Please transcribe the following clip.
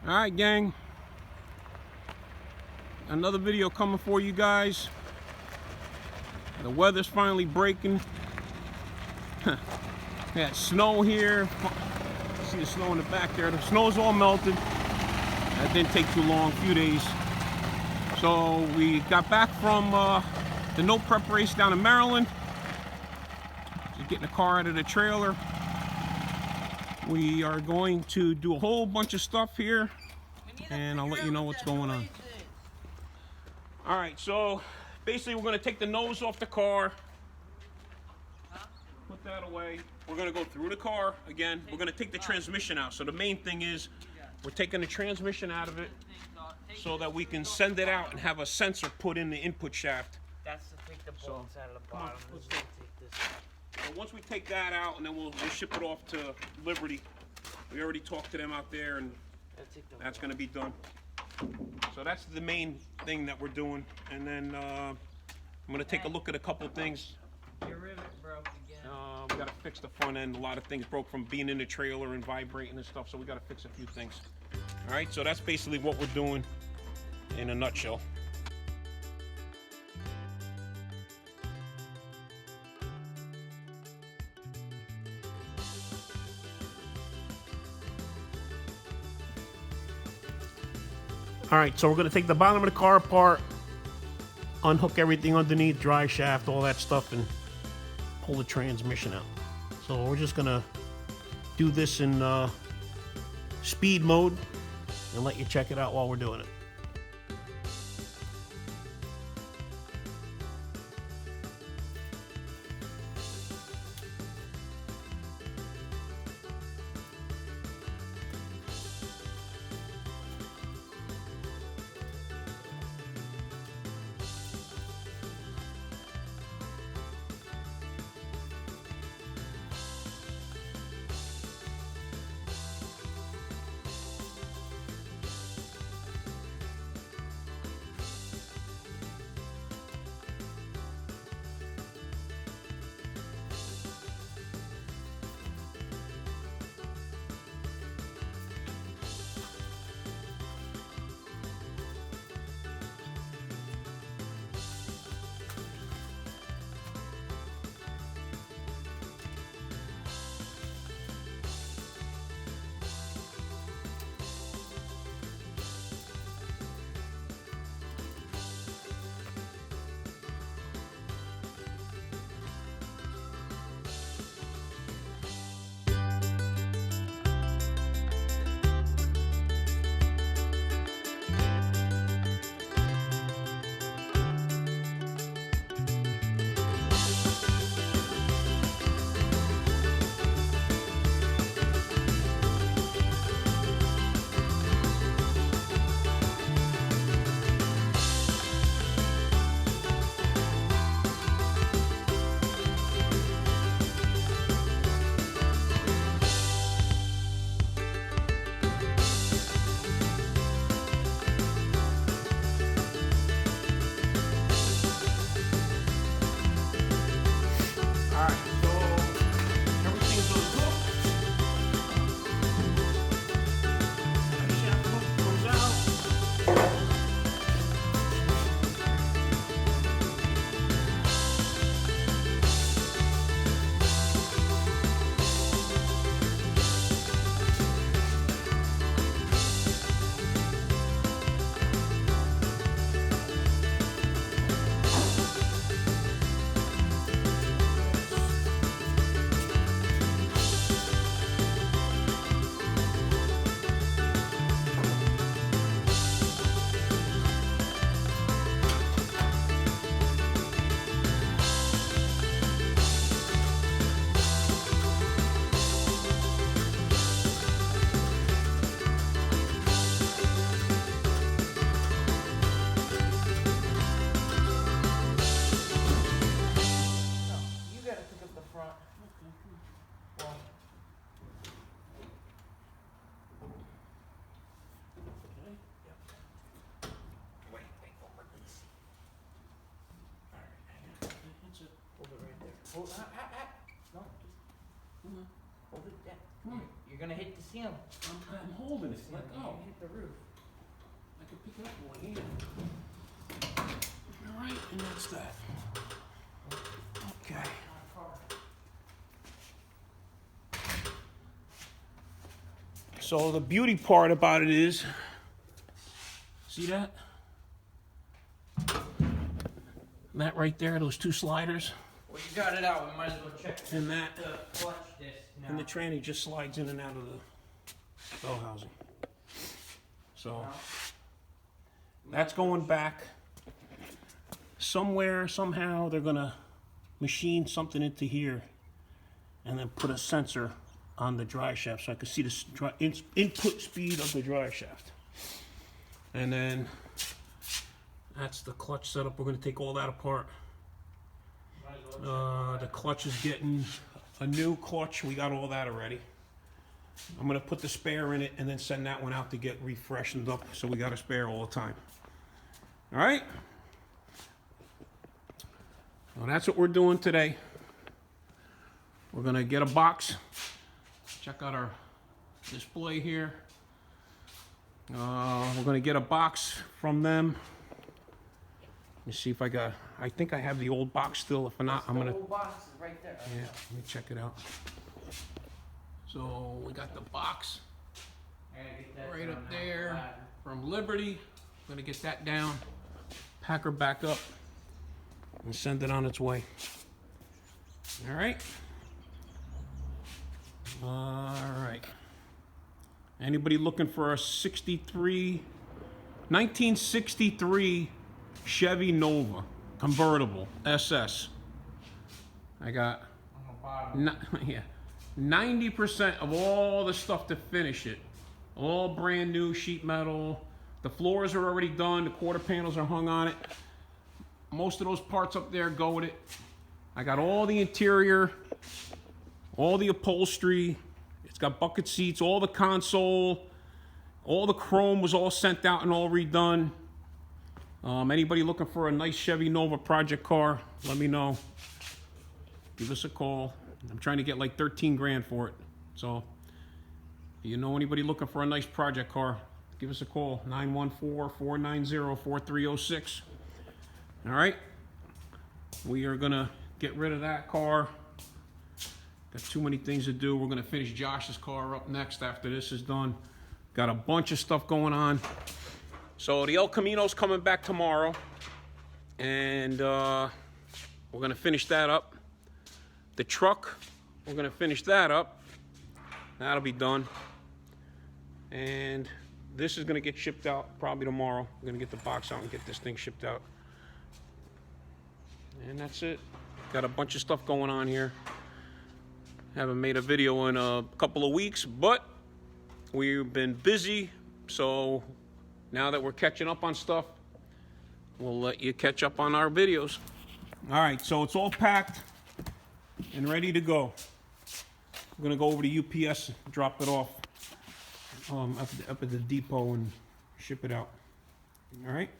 Alright, gang. Another video coming for you guys. The weather's finally breaking. We had snow here. See the snow in the back there. The snow's all melted. That didn't take too long, a few days. So we got back from the no prep race down in Maryland. Just getting the car out of the trailer. We are going to do a whole bunch of stuff here, and I'll let you know what's going on. All right, so basically we're going to take the nose off the car, put that away. We're going to go through the car again. We're going to take the transmission out. So the main thing is we're taking the transmission out of it so that we can send it out and have a sensor put in the input shaft. That's to take the bolts out of the bottom. Let's Let's go. take this. So once we take that out, and then we'll ship it off to Liberty. We already talked to them out there, and that's going to be done. So that's the main thing that we're doing. And then I'm going to take a look at a couple of things. Your rivet broke again. We got to fix the front end. A lot of things broke from being in the trailer and vibrating and stuff, so we got to fix a few things. All right, so that's basically what we're doing in a nutshell. All right, so we're gonna take the bottom of the car apart, unhook everything underneath, dry shaft, all that stuff, and pull the transmission out. So we're just gonna do this in speed mode and let you check it out while we're doing it. Hold it right there. Hold, no, just hold it down. You're You're gonna hit the ceiling. I'm holding it. Let You go. hit the roof. I can pick it up with one hand. All right, and that's that. Okay. So the beauty part about it is, see that? That right there, those two sliders, Well, you got it out. We might as well check and that, the clutch disc now. and the tranny just slides in and out of the bell housing. So that's going back. Somewhere, somehow, they're gonna machine something into here and then put a sensor on the dry shaft so I can see the input speed of the dry shaft. And then that's the clutch setup. We're gonna take all that apart. The clutch is getting a new clutch. We got all that already. I'm gonna put the spare in it and then send that one out to get refreshened up so we got a spare all the time. All right? Well, that's what we're doing today. We're gonna get a box. Check out our display here. We're gonna get a box from them. Let me see if I think I have the old box still. If not, I'm gonna, The whole box is right there. yeah, let me check it out. So we got the box I gotta get that right down up now. there Ladder. from Liberty. Gonna get that down, pack her back up, and send it on its way. All right. All right. Anybody looking for a 1963 Chevy Nova convertible SS? I got On the bottom. yeah, 90% of all the stuff to finish it. All brand new sheet metal. The floors are already done. The quarter panels are hung on it. Most of those parts up there go with it. I got all the interior, all the upholstery. It's got bucket seats, all the console, all the chrome was all sent out and all redone. Anybody looking for a nice Chevy Nova project car, let me know. Give us a call. I'm trying to get like 13 grand for it. So, if you know anybody looking for a nice project car, give us a call, 914-490-4306. All right, we are gonna get rid of that car. Got too many things to do. We're gonna finish Josh's car up next after this is done. Got a bunch of stuff going on. So the El Camino's coming back tomorrow, and we're gonna finish that up. The truck, we're gonna finish that up. That'll be done. And this is gonna get shipped out probably tomorrow. We're gonna get the box out and get this thing shipped out. And that's it. Got a bunch of stuff going on here. Haven't made a video in a couple of weeks, but we've been busy. So now that we're catching up on stuff, we'll let you catch up on our videos. All right, so it's all packed and ready to go. We're gonna go over to UPS and drop it off up at the depot and ship it out. All right.